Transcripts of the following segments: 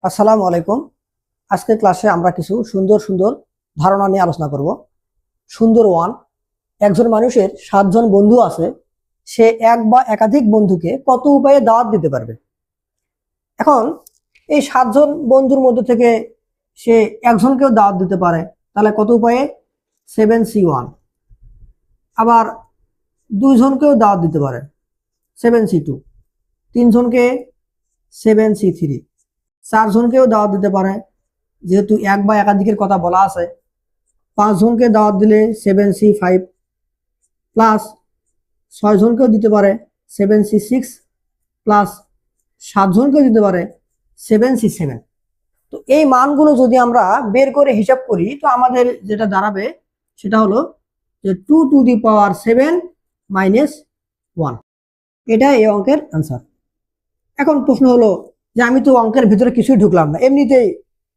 আসসালামু আলাইকুম। আজকের ক্লাসে আমরা কিছু সুন্দর সুন্দর ধারণা নিয়ে আলোচনা করব। সুন্দর ওয়ান, একজন মানুষের 7 জন বন্ধু আছে, সে এক বা একাধিক বন্ধুকে কত উপায়ে দাওয়াত দিতে পারবে। এখন এই 7 জন বন্ধুর মধ্যে থেকে সে একজনকেও দাওয়াত দিতে পারে, তাহলে কত উপায়ে? 7C1। আবার 2জনকেও দাওয়াত দিতে পারে, 7C2। 3জনকে 7C3। 4জনকেও দাওয়াত দিতে পারে, যেহেতু এক বা একাধিকের কথা বলা আছে। 5জনকে দাওয়াত দিলে 7C5 প্লাস 6জনকেও দিতে পারে 7C6 প্লাস 7জনকেও দিতে পারে 7C7। তো এই মানগুলো যদি আমরা বের করে হিসাব করি, তো আমাদের যেটা দাঁড়াবে সেটা হলো যে 2⁻7 - 1। এটা এই অঙ্কের আনসার। এখন প্রশ্ন হলো যে আমি তো অঙ্কের ভিতরে কিছুই ঢুকলাম না, এমনিতেই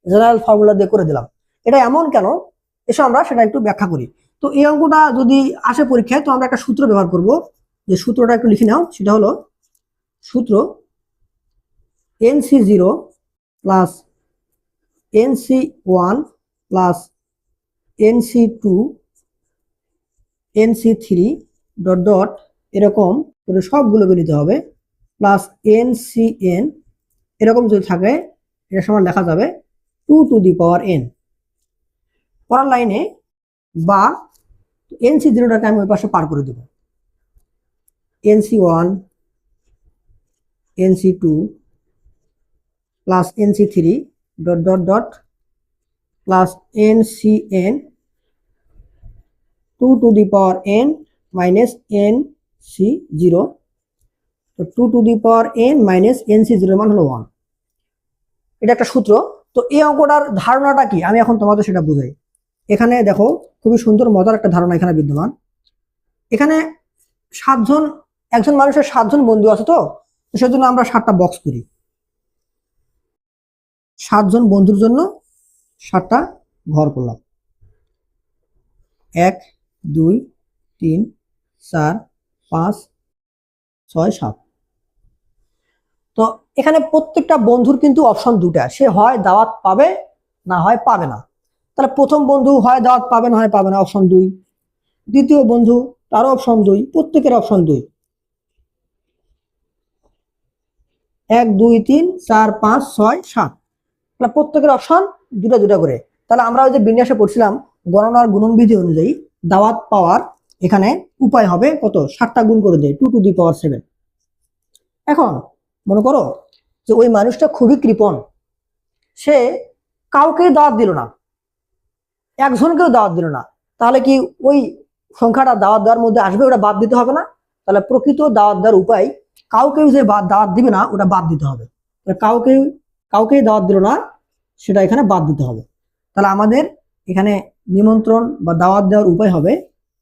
জেনারেল ফর্মুলা দিয়ে করে দিলাম, এটা এমন কেন? এসে আমরা সেটা একটু ব্যাখ্যা করি। তো এই অঙ্কটা যদি আসে পরীক্ষায়, তো আমরা একটা সূত্র ব্যবহার করব। যে সূত্রটা একটু লিখে নাও, সেটা হলো সূত্র NC0 plus NC1 plus NC2 NC3 dot dot এরকম করে সবগুলোকে নিতে হবে, প্লাস NCN এরকম যদি থাকে, এটার সময় লেখা যাবে 2⁻n। পরের লাইনে বা NC0টাকে আমি ওই পাশে পার করে দেব। NC1 NC2 plus NC3 dot dot dot plus NCN 2⁻n minus NC0। তো 2⁻n মাইনাস NC0 মান হলো 1। এটা একটা সূত্র। তো এই অঙ্কটার ধারণাটা কি, আমি এখন তোমাদের সেটা বুঝাই। এখানে দেখো, খুবই সুন্দর মজার একটা ধারণা এখানে বিদ্যমান। এখানে 7জন, একজন মানুষের 7জন বন্ধু আছে, তো সেজন্য আমরা 7টা বক্স করি। 7জন বন্ধুর জন্য 7টা ঘর করলাম। 1 2 3 4 5 6 7। তো এখানে প্রত্যেকটা বন্ধুর কিন্তু অপশন দুটা, সে হয় দাওয়াত পাবে না হয় পাবে না। তাহলে প্রথম বন্ধু হয় দাওয়াত পাবে না হয় পাবে না, অপশন 2। দ্বিতীয় বন্ধু, তারও অপশন 2, প্রত্যেকের অপশন 2। 1 2 3 4 5 6 7, তাহলে প্রত্যেকের অপশন দুটা দুটা করে। তাহলে আমরা ওই যে বিন্যাসে পড়ছিলাম, গণনার গুণনবিধি অনুযায়ী দাওয়াত পাওয়ার এখানে উপায় হবে কত? 7টা গুণ করে দেয়, 2⁻7। এখন মনে করো যে ওই মানুষটা খুবই কৃপণ, সে কাউকে দাওয়াত দিল না, একজনকেও দাওয়াত দিল না, তাহলে কি ওই সংখ্যাটা দাওয়াত দেওয়ার মধ্যে আসবে? ওটা বাদ দিতে হবে না? তাহলে প্রকৃত দাওয়াত দেওয়ার উপায়, কাউকেও যে দাওয়াত দিবে না ওটা বাদ দিতে হবে। কাউকেই দাওয়াত দিল না, সেটা এখানে বাদ দিতে হবে। তাহলে আমাদের এখানে নিমন্ত্রণ বা দাওয়াত দেওয়ার উপায় হবে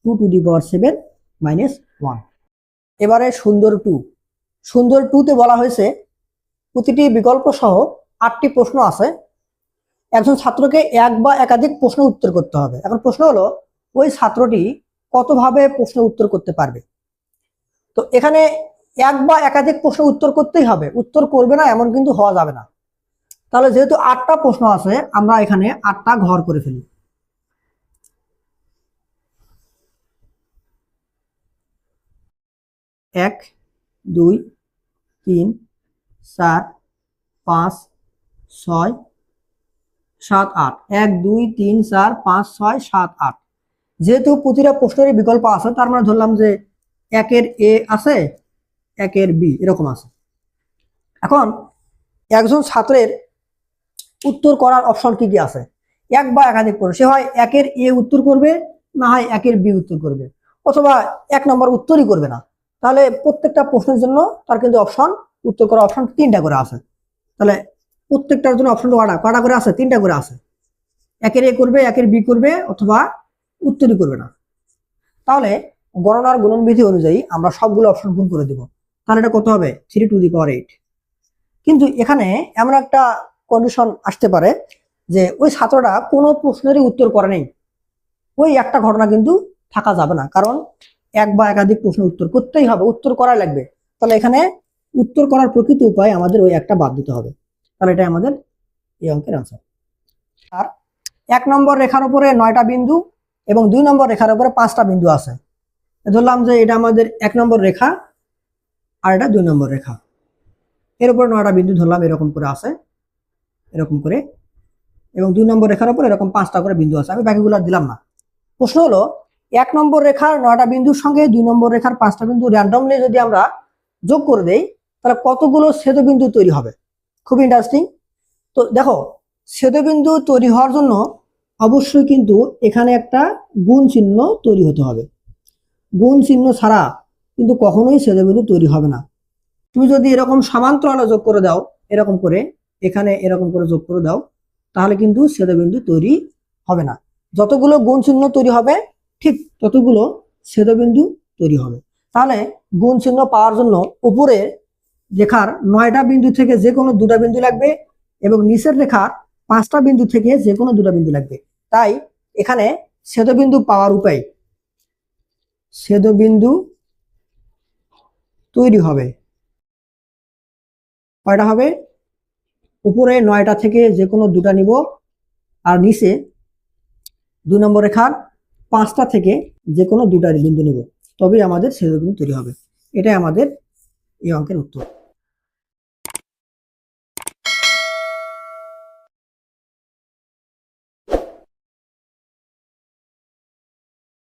2⁻7 - 1। এবারে সুন্দর 2। সুন্দর 2তে বলা হয়েছে প্রতিটি বিকল্প সহ 8টি প্রশ্ন আছে। একজন ছাত্রকে এক বা একাধিক প্রশ্ন উত্তর করতে হবে। এখন প্রশ্ন হলো ওই ছাত্রটি কতভাবে প্রশ্ন উত্তর করতে পারবে। তো এখানে এক বা একাধিক প্রশ্ন উত্তর করতেই হবে, উত্তর করবে না এমন কিন্তু হওয়া যাবে না। তাহলে যেহেতু 8টা প্রশ্ন আছে, আমরা এখানে 8টা ঘর করে ফেলি। 1 2 3 4 5 6 7 8। 1 2 3 4 5 6 7 8। যেহেতু প্রতিটা প্রশ্নেরই বিকল্প আছে, তার মানে ধরলাম যে 1-এর A আছে, 1-এর B এরকম আছে। এখন একজন ছাত্রের উত্তর করার অপশন কি কি আছে? এক বা একাধিক প্রশ্ন, সে হয় 1-এর A উত্তর করবে, না হয় 1-এর B উত্তর করবে, অথবা 1 নম্বর উত্তরই করবে না। তাহলে প্রত্যেকটা প্রশ্নের জন্য তার কিন্তু অপশন, উত্তর করার অপশন 3টা করে আছে। তাহলে প্রত্যেকটার জন্য অপশন কটা করে আছে? 3টা করে আছে। 1-এর A করবে, 1-এর B করবে, অথবা উত্তরই করবে না। তাহলে গণনার গুণনবিধি অনুযায়ী আমরা সবগুলো অপশন গুণ করে দেব। তাহলে এটা কত হবে? 3⁸। কিন্তু এখানে এমন একটা কন্ডিশন আসতে পারে যে ওই ছাত্রটা কোনো প্রশ্নেরই উত্তর করে নেই, ওই একটা ঘটনা কিন্তু থাকা যাবে না, কারণ এক বা একাধিক প্রশ্ন উত্তর করতেই হবে, উত্তর করাই লাগবে। তাহলে এখানে উত্তর করার প্রকৃত উপায় আমাদের ওই একটা বাদ দিতে হবে। তাহলে এটা আমাদের এই অঙ্কের আনসার। আর 1 নম্বর রেখার উপরে 9টা বিন্দু এবং 2 নম্বর রেখার উপরে 5টা বিন্দু আছে। ধরলাম যে এটা আমাদের 1 নম্বর রেখা আর এটা 2 নম্বর রেখা, এর উপরে 9টা বিন্দু ধরলাম এরকম করে আছে, এরকম করে, এবং 2 নম্বর রেখার উপর এরকম 5টা করে বিন্দু আছে। আমি বাকিগুলো দিলাম না। প্রশ্ন হলো 1 নম্বর রেখার 9টা বিন্দুর সঙ্গে 2 নম্বর রেখার 5টা বিন্দু র্যান্ডমলি যদি আমরা যোগ করে দেই তাহলে কতগুলো ছেদবিন্দু তৈরি হবে। খুব ইন্টারেস্টিং। তো দেখো, ছেদবিন্দু তৈরি হওয়ার জন্য অবশ্যই কিন্তু এখানে একটা গুণ চিহ্ন তৈরি হতে হবে। গুণ চিহ্ন ছাড়া কিন্তু কখনোই ছেদবিন্দু তৈরি হবে না। তুমি যদি এরকম সমান্তরালে যোগ করে দাও, এরকম করে এখানে এরকম করে যোগ করে দাও, তাহলে কিন্তু ছেদবিন্দু তৈরি হবে না। যতগুলো গুণ চিহ্ন তৈরি হবে ঠিক ততগুলো ছেদবিন্দু তৈরি হবে। তাহলে গুণ চিহ্ন পাওয়ার জন্য উপরে রেখার 9টা বিন্দু থেকে যে কোনো 2টা বিন্দু লাগবে এবং নিচের রেখার 5টা বিন্দু থেকে যে কোনো 2টা বিন্দু লাগবে। তাই এখানে ছেদবিন্দু পাওয়ার উপায়, ছেদবিন্দু তৈরি হবে কয়টা হবে? উপরে 9টা থেকে যে কোনো 2টা নিব আর নিচে 2 নম্বর রেখার 5টা থেকে যে কোনো 2টা বিন্দু নিব, তবেই আমাদের ছেদবিন্দু তৈরি হবে। এটাই আমাদের এই অঙ্কের উত্তর।